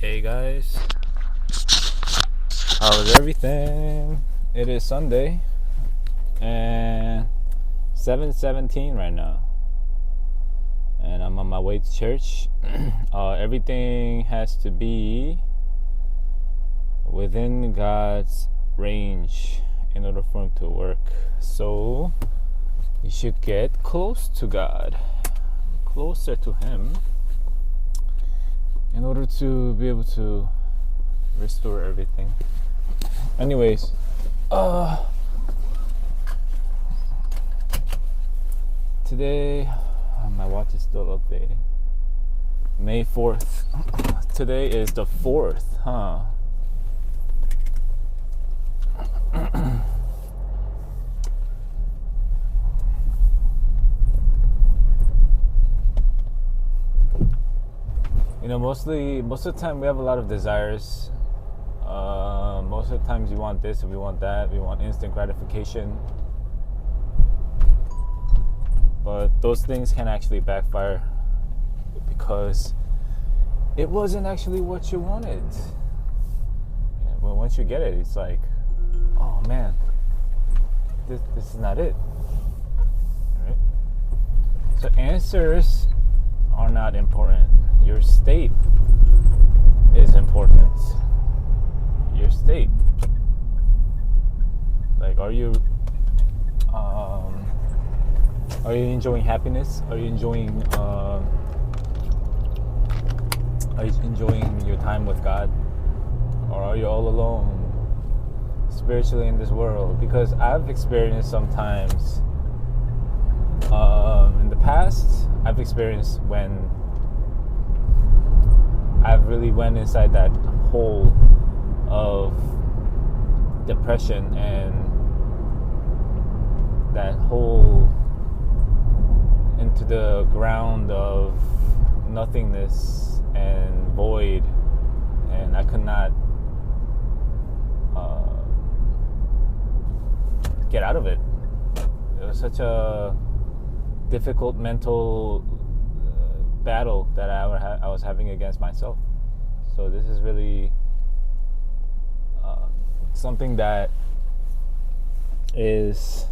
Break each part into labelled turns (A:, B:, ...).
A: Hey guys, how's everything? It is Sunday and 7:17 right now, and I'm on my way to church. Everything has to be within God's range in order for Him to work. So you should get close to God, closer to Him, in order to be able to restore everything. Anyways, today, my watch is still updating. May 4th. Today is the 4th, huh? You know, most of the time we have a lot of desires. Most of the times we want this, we want that, we want instant gratification. But those things can actually backfire because it wasn't actually what you wanted. Yeah, well, once you get it, it's like, oh man, this is not it. Right? So answers are not important. Your state is important. Your state. Like, are you enjoying happiness? Are you enjoying your time with God? Or are you all alone spiritually in this world? Because I've experienced sometimes in the past, I've experienced when I've really went inside that hole of depression and that hole into the ground of nothingness and void, and I could not get out of it. It was such a difficult mental battle that I was having against myself. So this is really something that is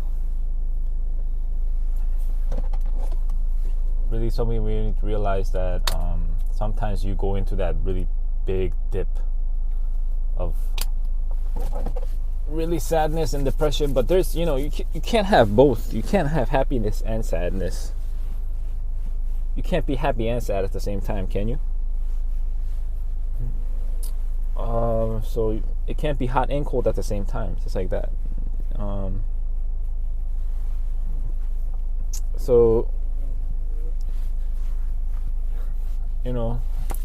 A: really something we need to realize, that sometimes you go into that really big dip of really sadness and depression, but there's, you can't have both. You can't have happiness and sadness. You can't be happy and sad at the same time, can you? So it can't be hot and cold at the same time, just like that. So,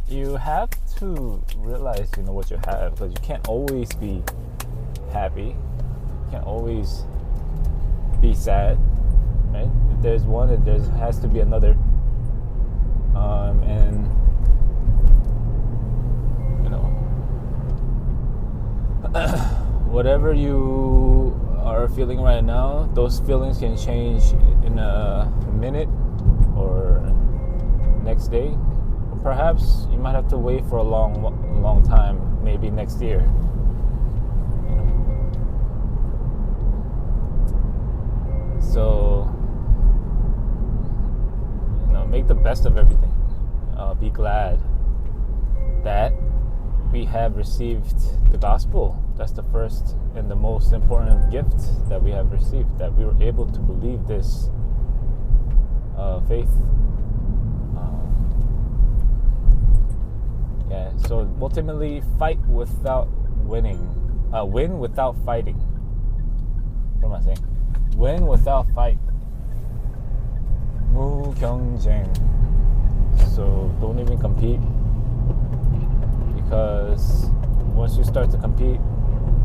A: you have to realize, what you have, because you can't always be happy. You can't always be sad, right? If there's one, there has to be another. And whatever you are feeling right now, those feelings can change in a minute or next day. Or perhaps you might have to wait for a long time, maybe next year. So, make the best of everything. Be glad that we have received the gospel. That's the first and the most important gift that we have received, that we were able to believe this faith. So ultimately, fight without winning. Win without fighting. What am I saying? Win without fight. 무경쟁. So don't even compete, because once you start to compete,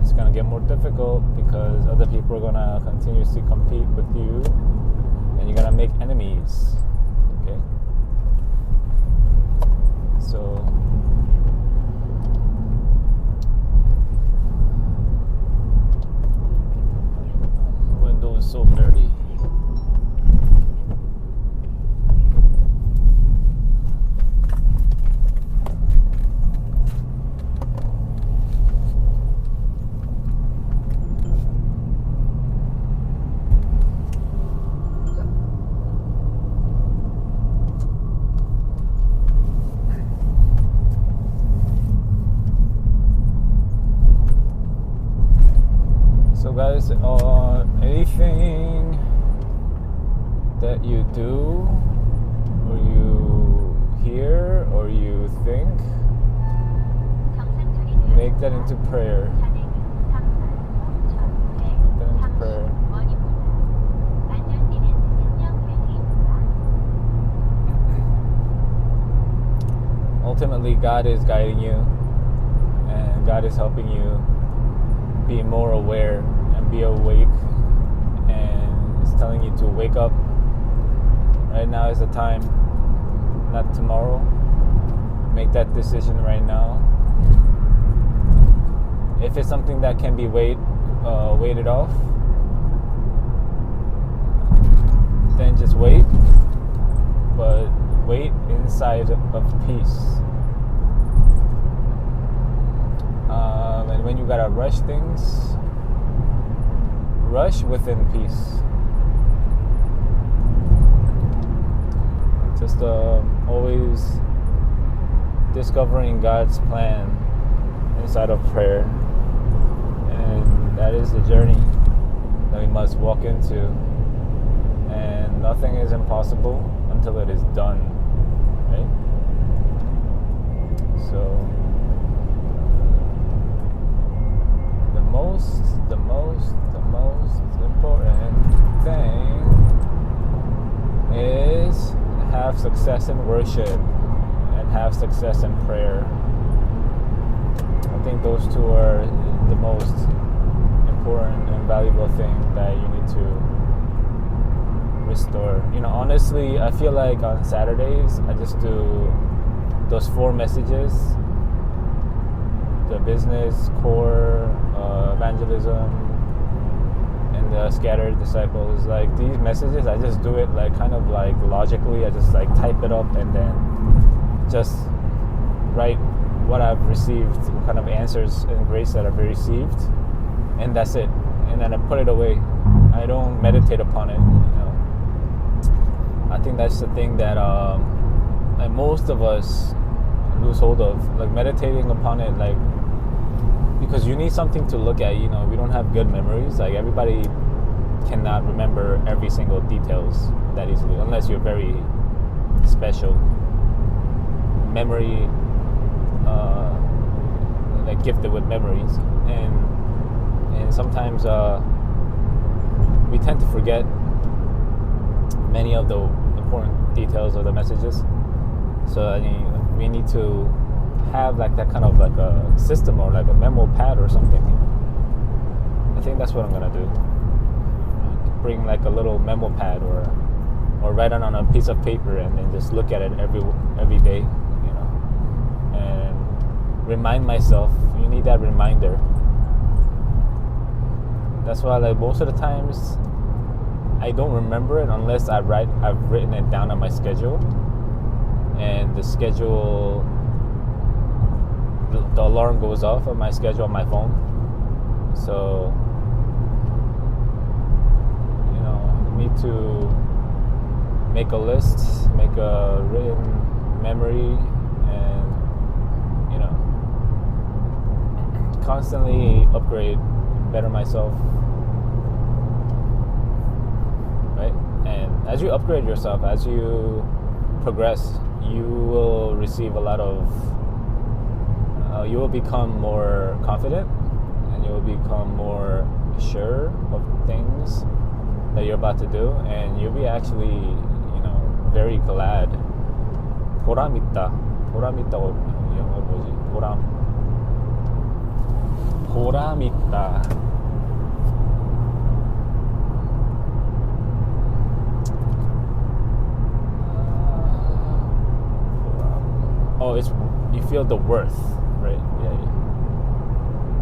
A: it's gonna get more difficult, because other people are gonna continuously compete with you, and you're gonna make enemies. Okay. So window is so dirty. Just anything that you do, or you hear, or you think, make that into prayer. Make that into prayer. Ultimately, God is guiding you, and God is helping you be more aware and be awake, and it's telling you to wake up. Right now is the time, not tomorrow. Make that decision right now. If it's something that can be waited off, then just wait. But wait inside of peace. And when you gotta rush things, rush within peace. Just always discovering God's plan inside of prayer. And that is the journey that we must walk into. And nothing is impossible until it is done, right? So the most important thing is have success in worship and have success in prayer. I think those two are the most important and valuable thing that you need to restore. Honestly, I feel like on Saturdays I just do those 4 messages: the business, core, evangelism, and the scattered disciples. Like these messages, I just do it like kind of like logically. I just like type it up and then just write what I've received, what kind of answers and grace that I've received, and that's it. And then I put it away. I don't meditate upon it. I think that's the thing that like most of us lose hold of, like meditating upon it, like because you need something to look at. We don't have good memories. Like everybody cannot remember every single details that easily, unless you're very special memory, like gifted with memories, and sometimes we tend to forget many of the important details of the messages. So we need to have like that kind of like a system or like a memo pad or something. I think that's what I'm gonna do. Bring like a little memo pad or write it on a piece of paper and then just look at it every day, and remind myself. You need that reminder. That's why like most of the times I don't remember it unless I've written it down on my schedule, and the schedule, the alarm goes off on my schedule on my phone. So you need to make a list, make a written memory, and constantly upgrade, better myself. And as you upgrade yourself, as you progress, you will receive a lot of, you will become more confident, and you will become more sure of things that you're about to do, and you'll be actually, very glad. 보람 있다고 영어로 뭐지? 보람 있다. You feel the worth, right? Yeah.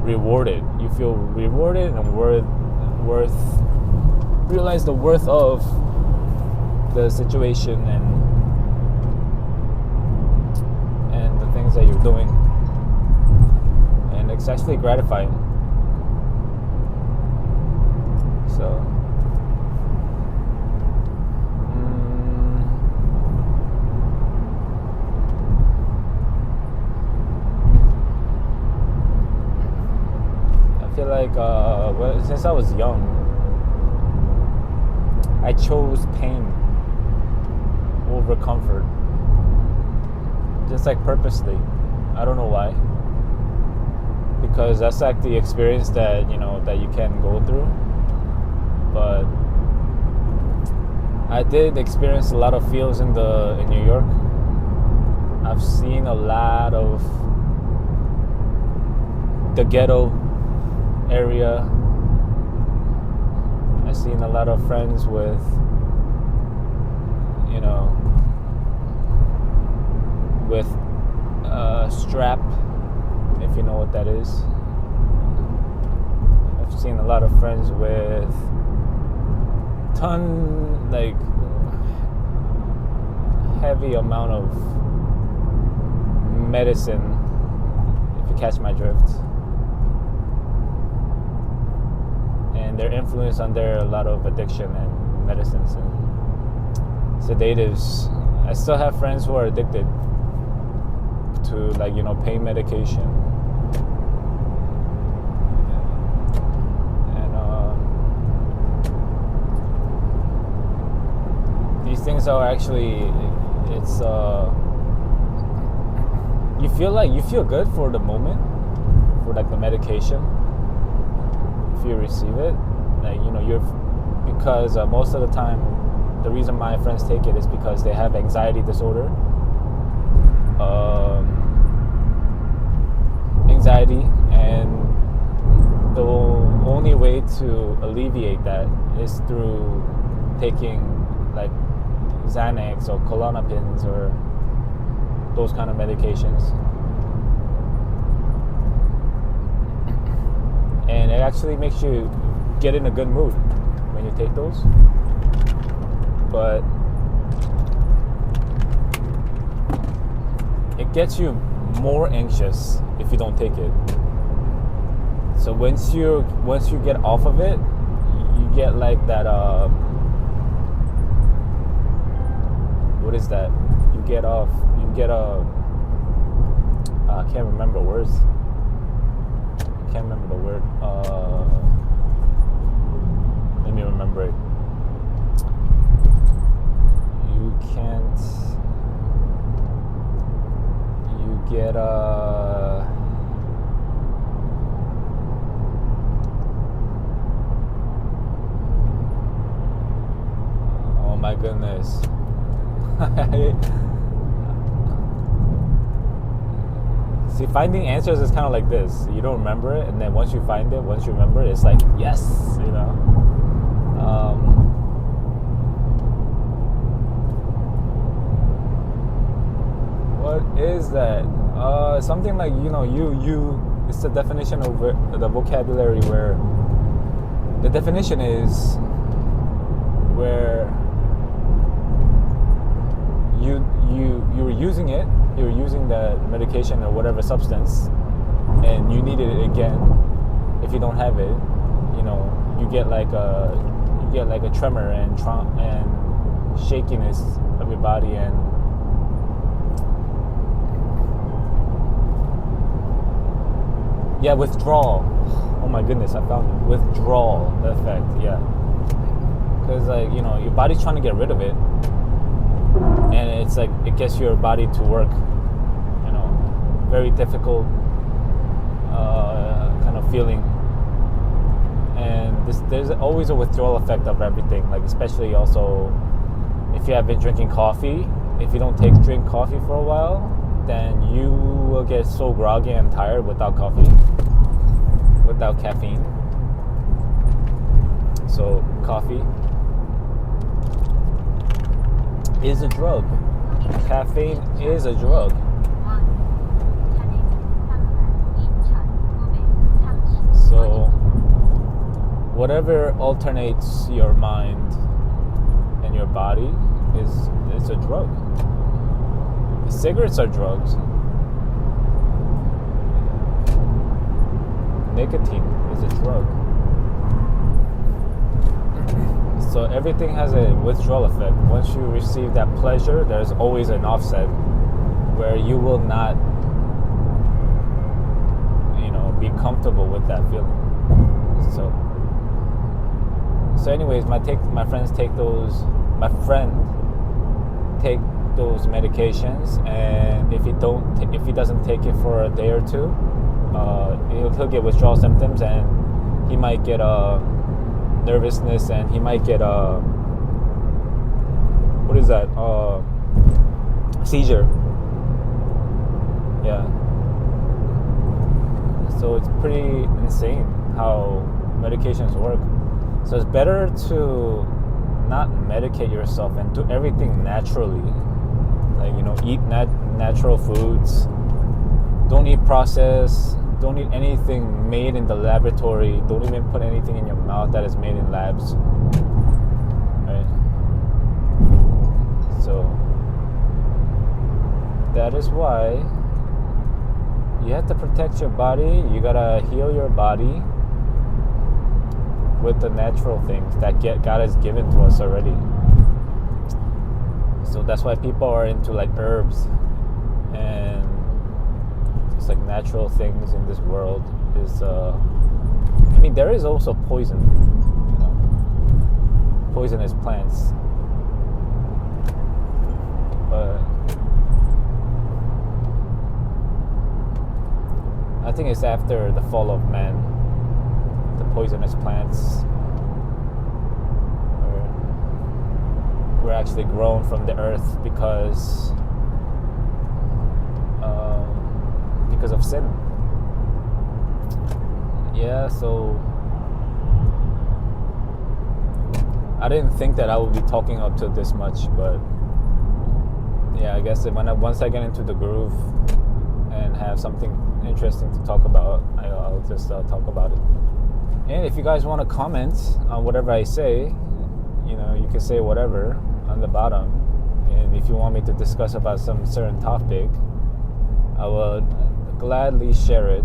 A: Rewarded. You feel rewarded and worth. Realize the worth of the situation and the things that you're doing, and it's actually gratifying. So. like well, since I was young, I chose pain over comfort, just like purposely. I don't know why, because that's like the experience that that you can go through. But I did experience a lot of feels in New York. I've seen a lot of the ghetto area. I've seen a lot of friends with, with strap, if you know what that is. I've seen a lot of friends with heavy amount of medicine, if you catch my drift. And they're influenced under a lot of addiction and medicines and sedatives. I still have friends who are addicted to pain medication. And these things are actually, it's you feel good for the moment, for the medication, if you receive it, because most of the time, the reason my friends take it is because they have anxiety disorder, and the only way to alleviate that is through taking Xanax or Klonopins or those kind of medications. And it actually makes you get in a good mood when you take those. But it gets you more anxious if you don't take it. So once you get off of it, you get that what is that? You get a I can't remember words. Can't remember the word. Let me remember it. You get oh my goodness. See, finding answers is kind of like this. You don't remember it, and then once you find it, once you remember it, it's like, yes, What is that? Something like, it's the definition of the vocabulary where the definition is where you're using it, you're using the medication or whatever substance, and you need it again. If you don't have it, you get a tremor and shakiness of your body, and withdrawal. Oh my goodness, I found it. Withdrawal effect, yeah. Because your body's trying to get rid of it, and it's like it gets your body to work, very difficult kind of feeling. And there's always a withdrawal effect of everything, especially also if you have been drinking coffee. If you don't drink coffee for a while, then you will get so groggy and tired without coffee, without caffeine. So coffee is a drug. Caffeine is a drug. So whatever alternates your mind and your body is a drug. Cigarettes are drugs. Nicotine is a drug. So everything has a withdrawal effect. Once you receive that pleasure, there's always an offset where you will not, be comfortable with that feeling. So anyways, my friends take those. My friend take those medications, and if he doesn't take it for a day or two, he'll get withdrawal symptoms, and he might get nervousness, and he might get what is that? Seizure. Yeah. So it's pretty insane how medications work. So it's better to not medicate yourself and do everything naturally. Like, eat natural foods. Don't eat processed. Don't eat anything made in the laboratory. Don't even put anything in your mouth that is made in labs. Right? So that is why you have to protect your body. You gotta heal your body with the natural things that God has given to us already. So that's why people are into like herbs and just like natural things in this world. There is also poison, poisonous plants, but I think it's after the fall of man, the poisonous plants were actually grown from the earth because of sin. Yeah, so I didn't think that I would be talking up to this much, but yeah, I guess once I get into the groove and have something interesting to talk about, I'll just talk about it. And if you guys want to comment on whatever I say, you can say whatever on the bottom. And if you want me to discuss about some certain topic, I will gladly share it.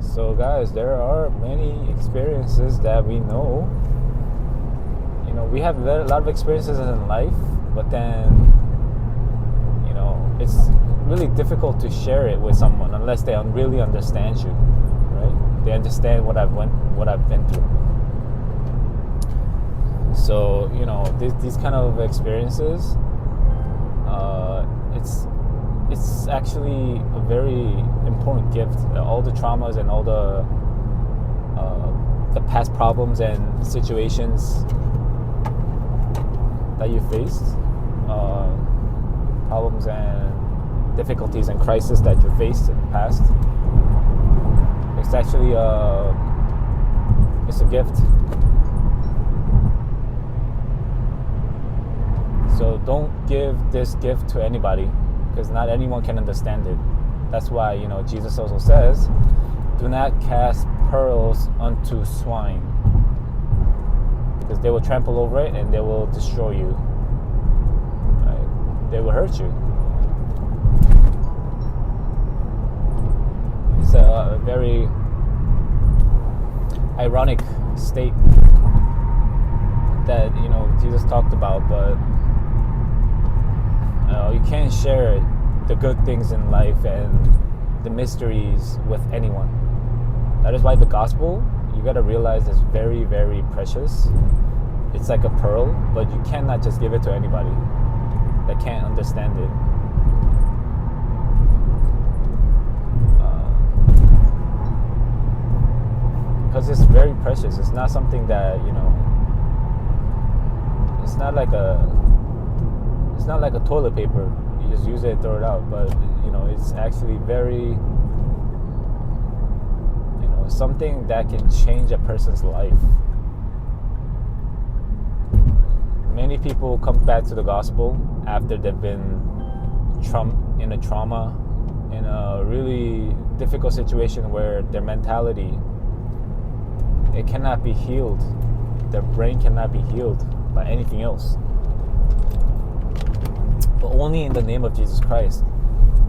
A: So guys, there are many experiences that we know. We have a lot of experiences in life, but then it's really difficult to share it with someone unless they really understand you, right? They understand what I've been through. So these kind of experiences, it's actually a very important gift. All the traumas and all the past problems and situations that you faced, problems and difficulties and crises that you faced in the past, it's actually it's a gift. So don't give this gift to anybody, because not anyone can understand it. That's why Jesus also says, do not cast pearls unto swine, because they will trample over it and they will destroy you. Right? They will hurt you. It's a very ironic state that Jesus talked about, but you can't share the good things in life and the mysteries with anyone. That is why the gospel, you gotta realize, is very, very precious. It's like a pearl, but you cannot just give it to anybody that can't understand it. Because it's very precious. It's not something that it's not like a toilet paper. You just use it, throw it out. But it's actually very something that can change a person's life. Many people come back to the gospel after they've been in a trauma, in a really difficult situation where their mentality, it cannot be healed. Their brain cannot be healed by anything else. But only in the name of Jesus Christ,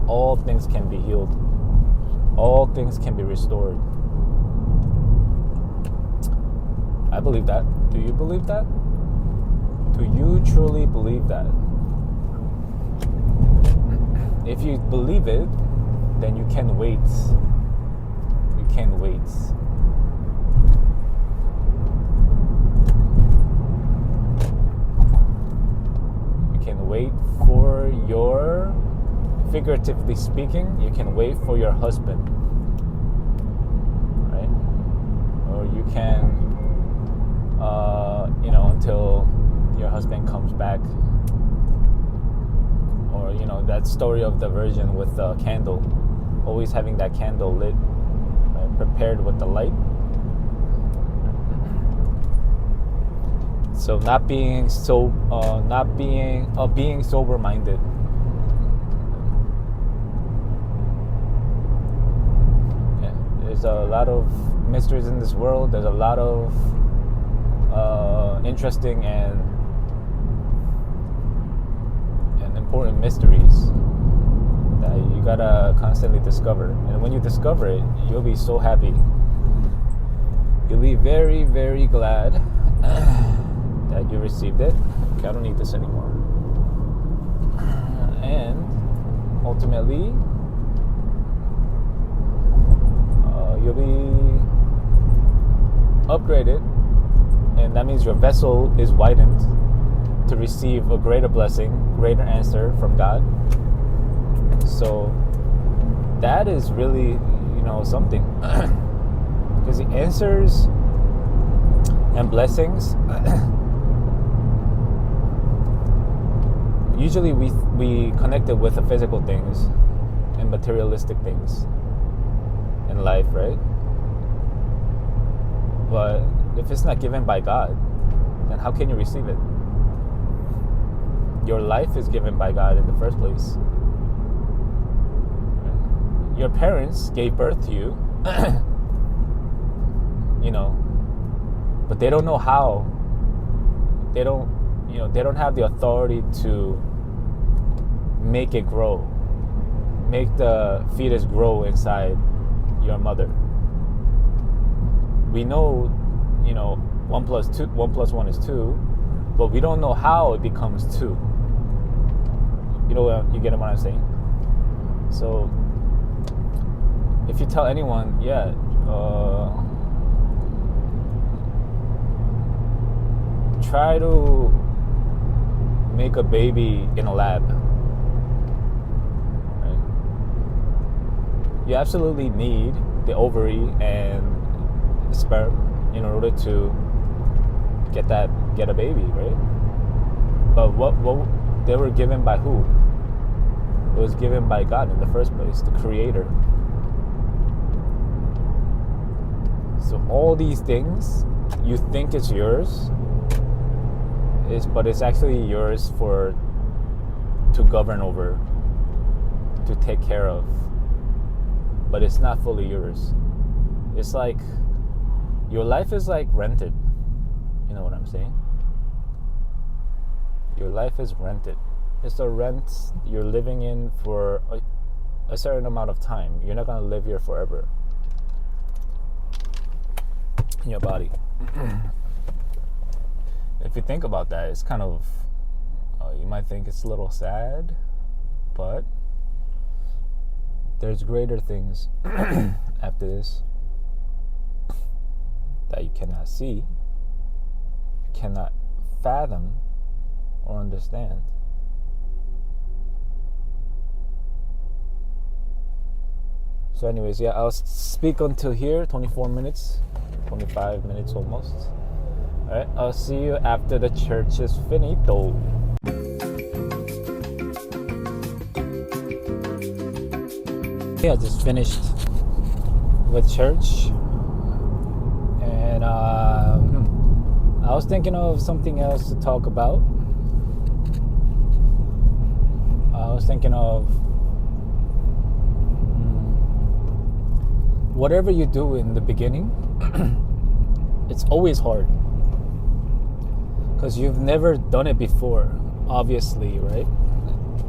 A: all things can be healed. All things can be restored. I believe that. Do you believe that? Do you truly believe that? If you believe it, then you can wait can wait. You can wait for your, figuratively speaking, you can wait for your husband, right? Or you can, until your husband comes back. Or, that story of the virgin with the candle, always having that candle lit, right, prepared with the light. So being sober-minded. Yeah, there's a lot of mysteries in this world. There's a lot of interesting and important mysteries that you gotta constantly discover. And when you discover it, you'll be so happy. You'll be very, very glad that you received it. Okay, I don't need this anymore. And ultimately, you'll be upgraded, and that means your vessel is widened to receive a greater blessing, greater answer from God. So that is really, something. Because the answers and blessings, usually we connect it with the physical things and materialistic things in life, right? But if it's not given by God, then how can you receive it? Your life is given by God in the first place. Your parents gave birth to you, but they don't know how. They don't have the authority to make it grow, make the fetus grow inside your mother. We know, 1 plus 1 is 2, but we don't know how it becomes 2. You get what I'm saying? So if you tell anyone, try to make a baby in a lab, right? You absolutely need the ovary and sperm in order to get a baby, right? But what they were given by who? It was given by God in the first place, the Creator. So all these things you think it's yours, but it's actually yours to govern over, to take care of. But it's not fully yours. It's like your life is like rented. You know what I'm saying? Your life is rented. It's a rent you're living in for a certain amount of time. You're not going to live here forever in your body. If you think about that, it's kind of, you might think it's a little sad, but there's greater things after this that you cannot see, you cannot fathom or understand. So anyways, I'll speak until here, 24 minutes, 25 minutes almost. Alright, I'll see you after the church is finito. I just finished with church, and I was thinking of something else to talk about. I was thinking of whatever you do in the beginning, it's always hard because you've never done it before, obviously, right?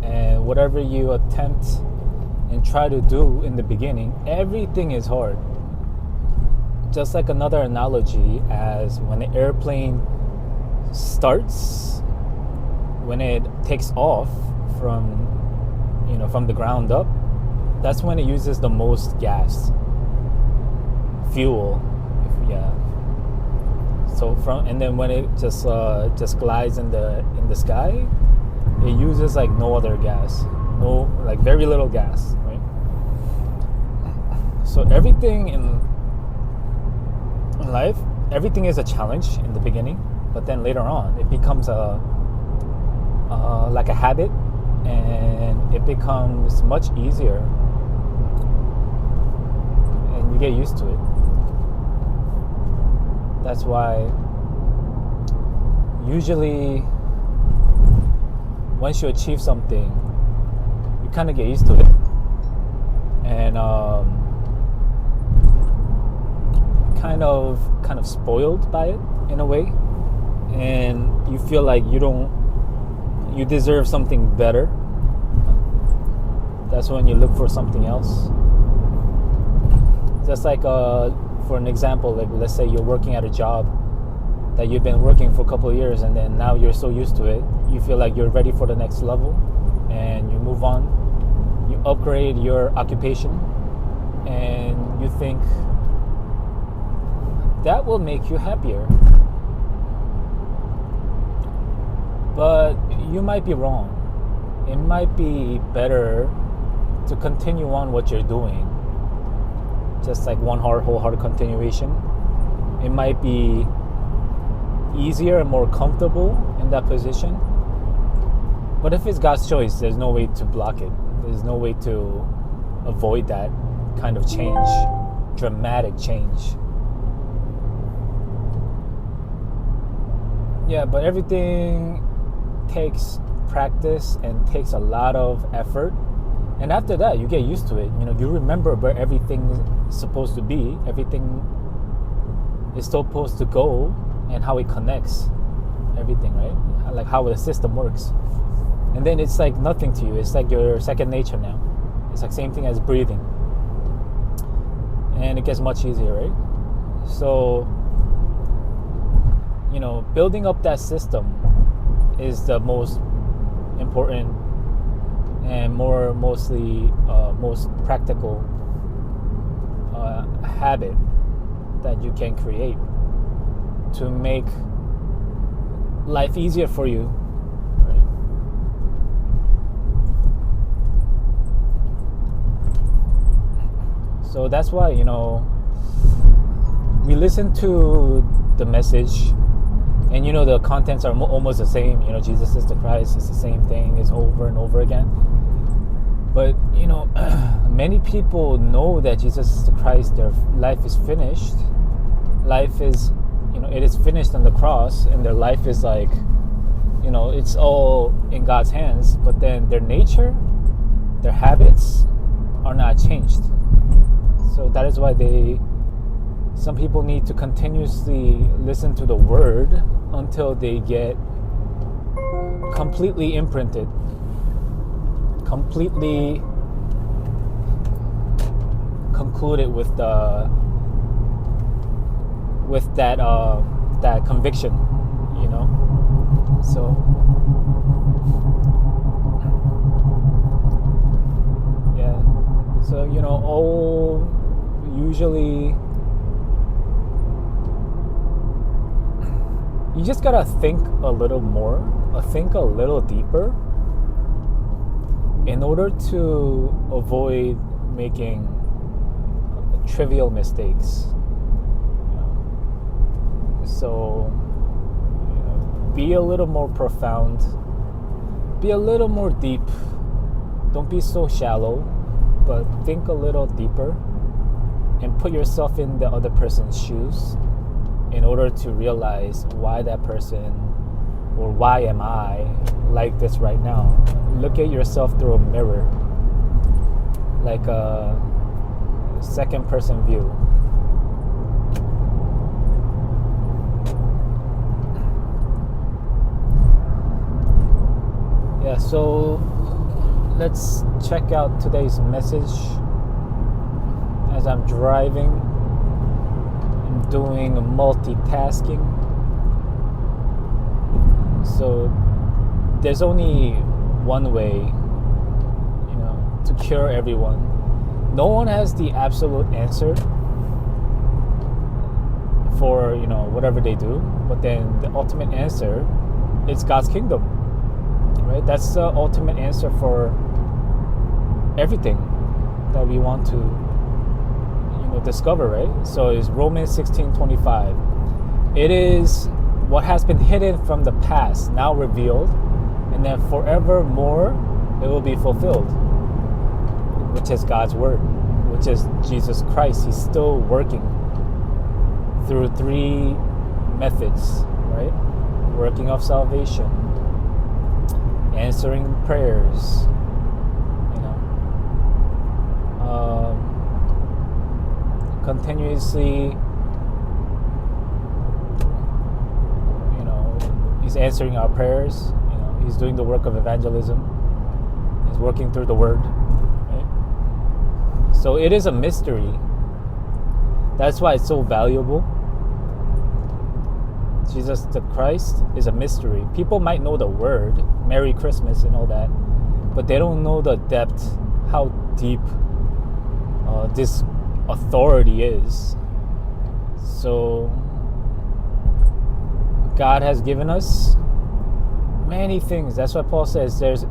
A: And whatever you attempt and try to do in the beginning, everything is hard. Just like another analogy, as when an airplane starts, when it takes off from the ground up, that's when it uses the most gas. fuel. Yeah. So and then when it just glides in the sky, it uses like no other gas, no, like very little gas, right? So everything in life, everything is a challenge in the beginning, but then later on it becomes like a habit, and it becomes much easier, and you get used to it. That's why usually once you achieve something, you kind of get used to it, and kind of spoiled by it in a way, and you feel like you deserve something better. That's when you look for something else. Just like for an example, like let's say you're working at a job that you've been working for a couple of years, and then now you're so used to it, you feel like you're ready for the next level, and you move on, you upgrade your occupation, and you think that will make you happier. But you might be wrong. It might be better to continue on what you're doing, just like one wholehearted continuation. It might be easier and more comfortable in that position. But if it's God's choice, there's no way to block it. There's no way to avoid that kind of change, dramatic change. Yeah, but everything takes practice and takes a lot of effort. And after that, you get used to it. You remember where everything is supposed to be, everything is supposed to go, and how it connects everything, right? Like how the system works. And then it's like nothing to you. It's like your second nature now. It's like same thing as breathing. And it gets much easier, right? So, building up that system is the most important and most practical habit that you can create to make life easier for you, right? So that's why we listen to the message, and the contents are almost the same. Jesus is the Christ. It's the same thing. It's over and over again. But many people know that Jesus is the Christ. Their life is finished. Life is, it is finished on the cross, and their life is like, it's all in God's hands. But then their nature, their habits are not changed. So that is why some people need to continuously listen to the word until they get completely imprinted, completely concluded with that conviction, So yeah, so usually you just gotta think a little more, think a little deeper, in order to avoid making trivial mistakes. So be a little more profound, be a little more deep. Don't be so shallow, but think a little deeper and put yourself in the other person's shoes in order to realize why that person, or why am I like this right now. Look at yourself through a mirror, like a second person view. Yeah, so let's check out today's message. As I'm driving, I'm doing multitasking. So there's only one way, to cure everyone. No one has the absolute answer, for whatever they do, but then the ultimate answer is God's kingdom, right? That's the ultimate answer for everything that we want to discover, right? So it's Romans 16:25. It is what has been hidden from the past now revealed, and then forevermore it will be fulfilled, which is God's word, which is Jesus Christ. He's still working through three methods, right? Working of salvation, answering prayers, continuously, he's answering our prayers. He's doing the work of evangelism. He's working through the word, right? So it is a mystery. That's why it's so valuable. Jesus the Christ is a mystery. People might know the word, Merry Christmas and all that, but they don't know the depth, how deep this authority is. So God has given us many things. That's why Paul says there's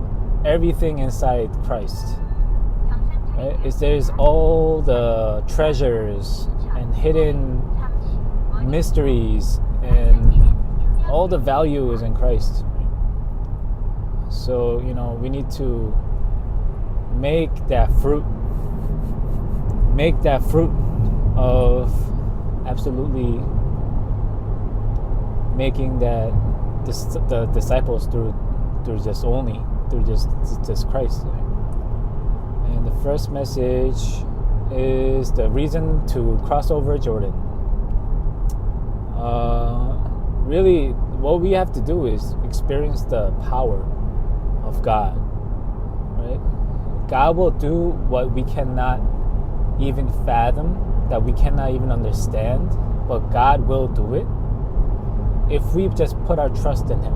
A: everything inside Christ, right? There's all the treasures and hidden mysteries and all the value is in Christ. So we need to make that fruit of absolutely making that the disciples through just Christ. And the first message is the reason to cross over Jordan. Really, what we have to do is experience the power of God, right? God will do what we cannot even fathom, that we cannot even understand, but God will do it if we just put our trust in Him.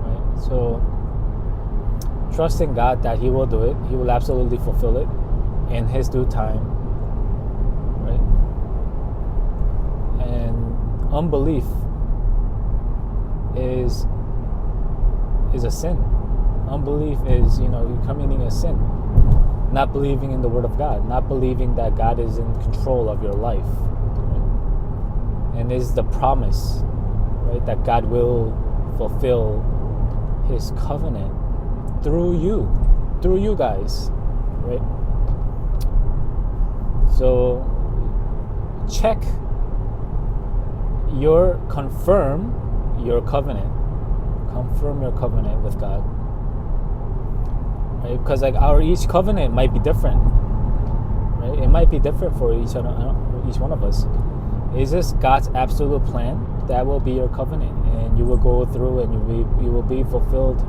A: Right? So, trusting God that He will do it, He will absolutely fulfill it in His due time. Right? And unbelief is a sin. Unbelief is, committing a sin. Not believing in the Word of God, not believing that God is in control of your life. Right? And is the promise, right, that God will fulfill His covenant through you guys, right? So confirm your covenant with God. Right? Because each covenant might be different, right? It might be different for each one of us. Is this God's absolute plan? That will be your covenant, and you will go through, and you will be fulfilled.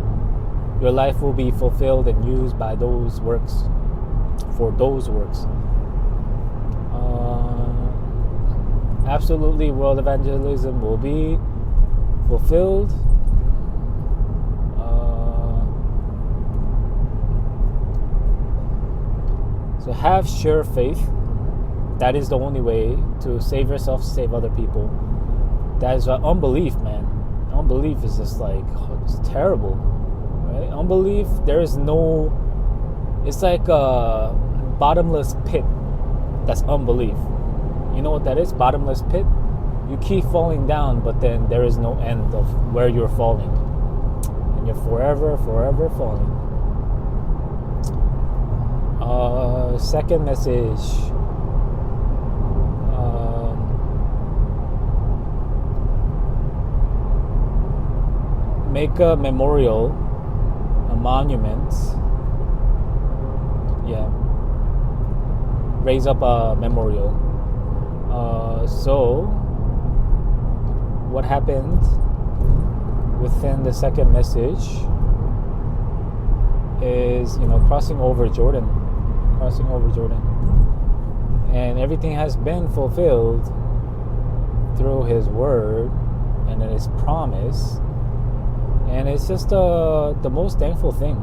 A: Your life will be fulfilled and used by those works, for those works. Absolutely, world evangelism will be fulfilled. So have sure faith. That is the only way to save yourself, save other people. That is unbelief, man. Unbelief is just it's terrible, right? Unbelief, it's like a bottomless pit. That's unbelief. You know what that is? Bottomless pit. You keep falling down, but then there is no end of where you're falling. And you're forever falling. Second message. Make a memorial, a monument. Yeah. Raise up a memorial. So, what happened within the second message is, crossing over Jordan. And everything has been fulfilled through His word and in His promise. And it's just the most thankful thing.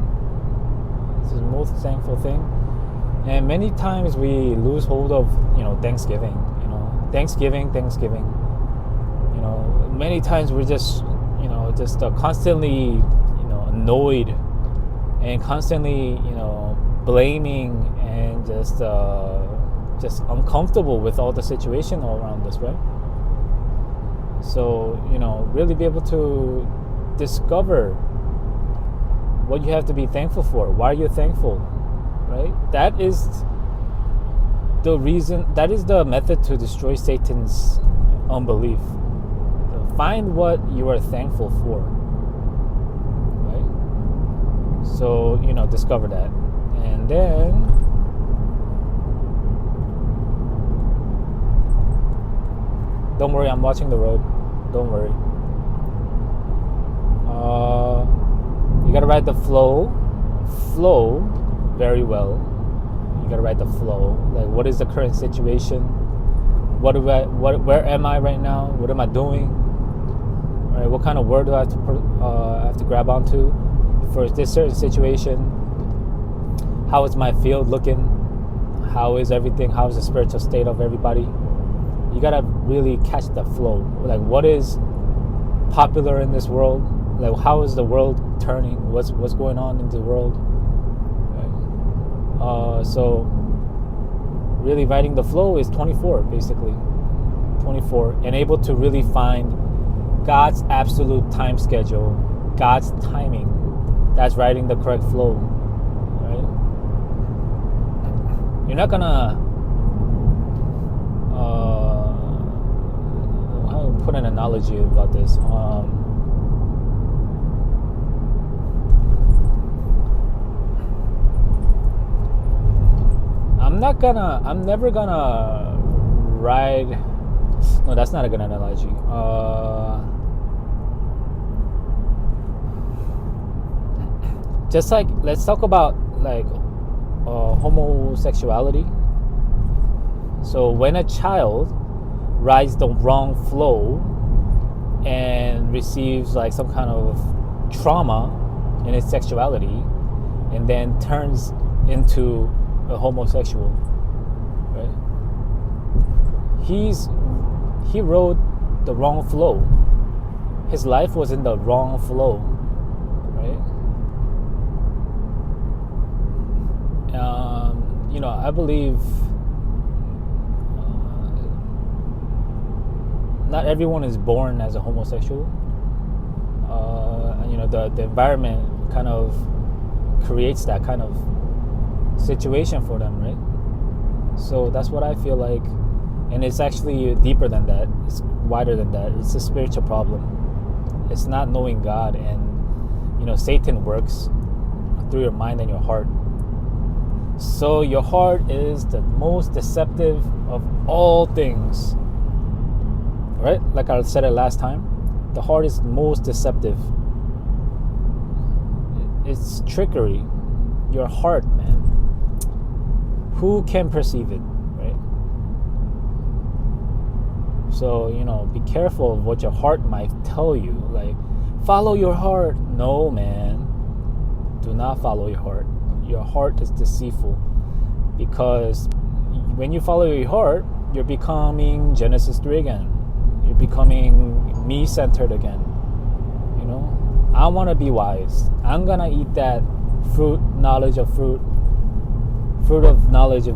A: It's the most thankful thing. And many times we lose hold of, Thanksgiving. Thanksgiving. Many times we're just constantly annoyed and constantly blaming and just uncomfortable with all the situation all around us, right? So really be able to discover what you have to be thankful for, why you're thankful, right? That is the reason, that is the method to destroy Satan's unbelief. Find what you are thankful for, right? So discover that, and then don't worry, I'm watching the road. Don't worry. You gotta ride the flow very well. You gotta ride the flow. Like, what is the current situation? Where am I right now? What am I doing? Right? What kind of word do I have to grab onto for this certain situation? How is my field looking? How is everything? How is the spiritual state of everybody? You gotta really catch the flow. Like, what is popular in this world? Like, how is the world turning? What's going on in the world? Right? So really riding the flow is 24, basically 24, and able to really find God's absolute time schedule, God's timing. That's riding the correct flow, right? You're not gonna I'll put an analogy about this. I'm never gonna ride. No, that's not a good analogy. Just like, let's talk about like homosexuality. So when a child rides the wrong flow and receives like some kind of trauma in his sexuality, and then turns into a homosexual, right? He rode the wrong flow. His life was in the wrong flow, right? I believe not everyone is born as a homosexual. The environment kind of creates that kind of situation for them, right? So that's what I feel like, and it's actually deeper than that. It's wider than that. It's a spiritual problem. It's not knowing God, and Satan works through your mind and your heart. So your heart is the most deceptive of all things, right? Like I said it last time, the heart is most deceptive. It's trickery. Your heart, man. Who can perceive it, right? So, be careful of what your heart might tell you. Like, follow your heart. No, man. Do not follow your heart. Your heart is deceitful, because when you follow your heart, you're becoming Genesis 3 again. You're becoming me-centered again. I want to be wise. I'm gonna eat that fruit of knowledge of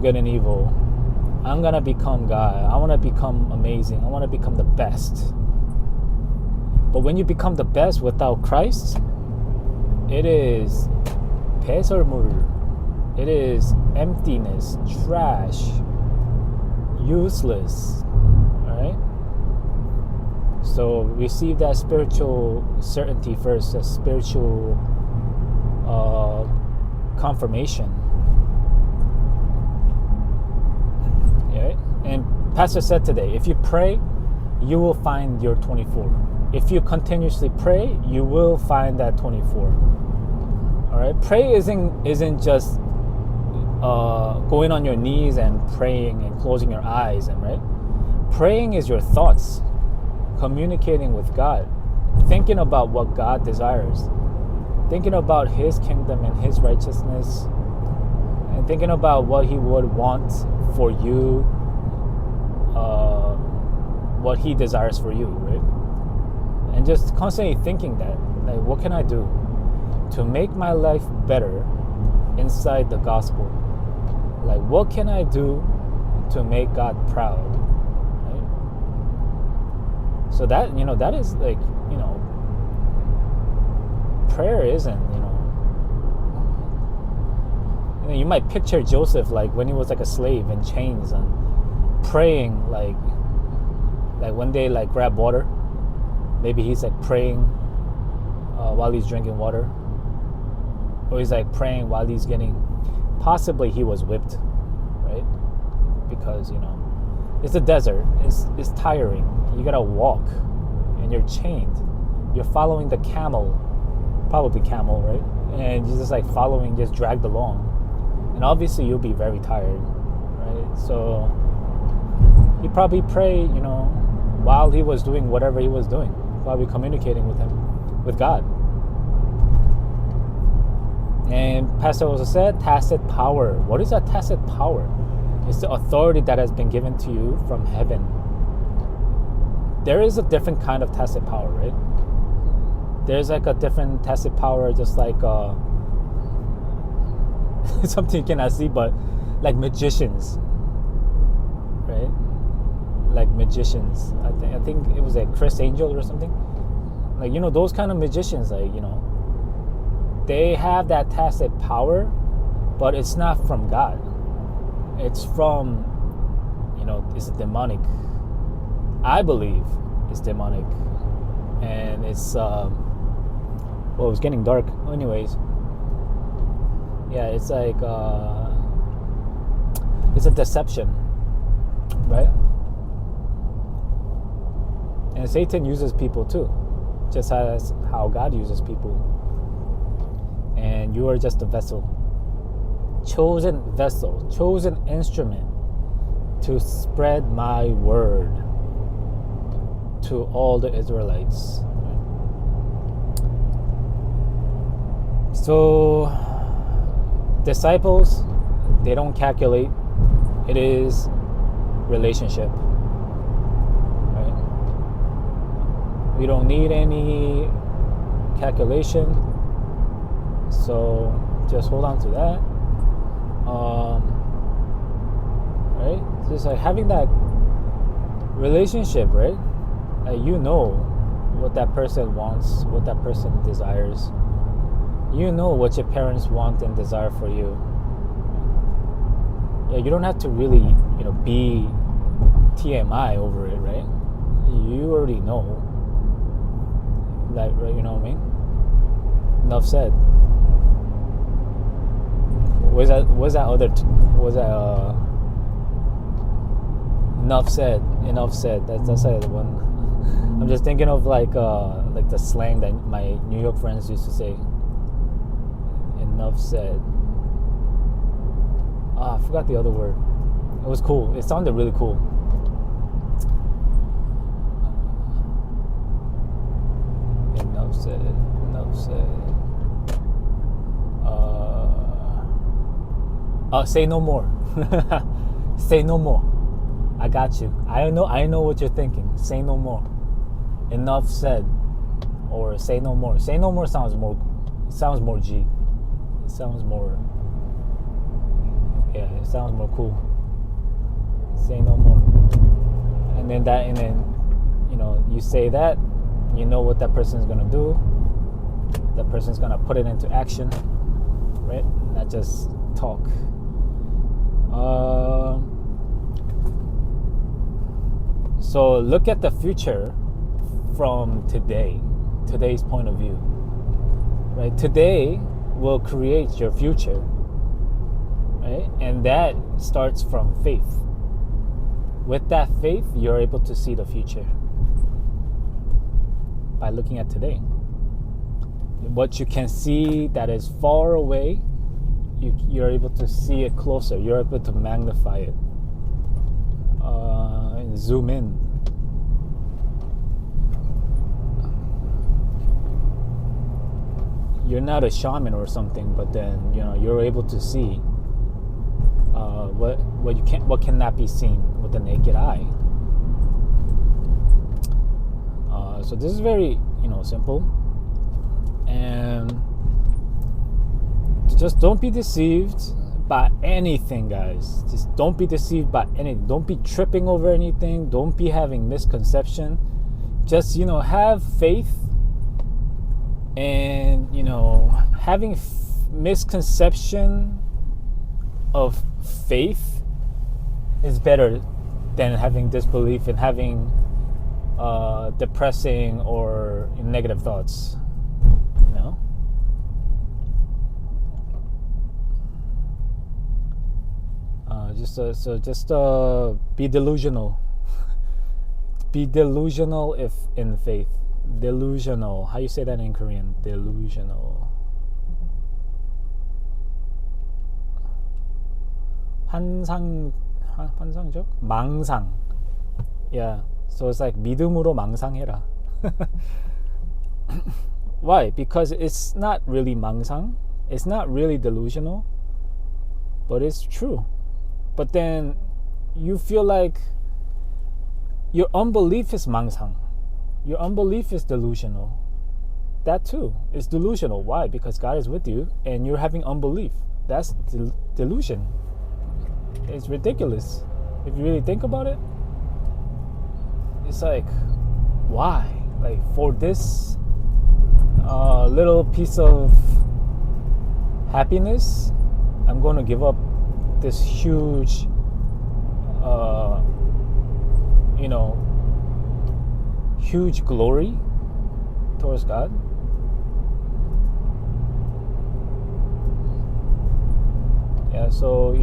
A: good and evil. I'm gonna become God. I want to become amazing. I want to become the best. But when you become the best without Christ, it is 배설물. It is emptiness, trash, useless. Alright? So receive that spiritual certainty first, a spiritual confirmation. Yeah? And Pastor said today, if you pray, you will find your 24. If you continuously pray, you will find that 24. All right, pray isn't just going on your knees and praying and closing your eyes, and right. Praying is your thoughts, communicating with God, thinking about what God desires, thinking about His kingdom and His righteousness, and thinking about what He would want for you what he desires for you, right? And just constantly thinking that, like, what can I do to make my life better inside the gospel? Like, what can I do to make God proud? Right? So that, that is like, prayer isn't, you might picture Joseph like when he was like a slave in chains and praying like when they like grab water, maybe he's like praying while he's drinking water, or he's like praying while he's possibly he was whipped, right? Because it's a desert, it's tiring, you gotta walk and you're chained, you're following the probably camel, right? And you're just like following, just dragged along, and obviously you'll be very tired, right? So he probably prayed, while he was doing whatever he was doing, probably communicating with God. And Pastor also said tacit power. What is that tacit power? It's the authority that has been given to you from heaven. There is a different kind of tacit power, right? There's like a different tacit power, just like something you cannot see, but like magicians, right? Like magicians. I think it was like Chris Angel or something. Like, those kind of magicians, like, they have that tacit power, but it's not from God. It's from, it's demonic. I believe it's demonic. And it's, it was getting dark. Anyways, yeah, it's like, it's a deception, right? And Satan uses people too, just as how God uses people. And you are just a vessel, chosen instrument to spread my word to all the Israelites. So disciples, they don't calculate. It is relationship, right? We don't need any calculation. So just hold on to that. Right? Just like having that relationship, right? What that person wants, what that person desires. What your parents want and desire for you. Yeah, you don't have to really, be TMI over it, right? You already know. Like, right, you know what I mean? Enough said. Enough said. That's the other one. I'm just thinking of like the slang that my New York friends used to say. Enough said. I forgot the other word. It was cool. It sounded really cool. Enough said. Say no more. Say no more. I got you. I know what you're thinking. Say no more. Enough said. Or say no more. Say no more sounds more G. It sounds more, it sounds more cool. Say no more. And then you say that, what that person is going to do. That person's going to put it into action, right? Not just talk. So look at the future from today's point of view, right? Today will create your future, right? And that starts from faith. With that faith, you're able to see the future by looking at today. What you can see that is far away, you're able to see it closer. You're able to magnify it, and zoom in. You're not a shaman or something, but then you're able to see what cannot be seen with the naked eye. So this is very, simple. And just don't be deceived by anything, guys. Just don't be deceived by anything. Don't be tripping over anything. Don't be having misconception. Just, have faith. And, having misconception of faith is better than having disbelief and having depressing or negative thoughts. Just be delusional. Be delusional if in faith. Delusional. How you say that in Korean? Delusional. 환상적? 망상. Yeah. So it's like 믿음으로 망상해라. Why? Because it's not really 망상. It's not really delusional. But it's true. But then you feel like your unbelief is 망상. Your unbelief is delusional. That too is delusional. Why? Because God is with you and you're having unbelief. That's delusion. It's ridiculous. If you really think about it, it's like, why? Like, for this little piece of happiness, I'm going to give up this huge, huge glory towards God. Yeah, so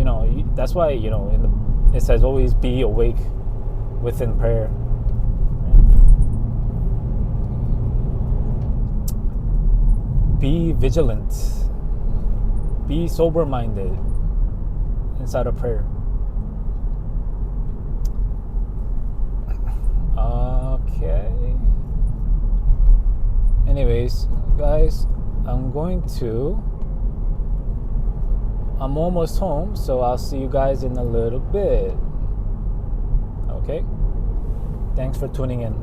A: that's why it says always be awake within prayer. Be vigilant. Be sober-minded inside of prayer. Okay. Anyways, guys, I'm almost home, so I'll see you guys in a little bit. Okay? Thanks for tuning in.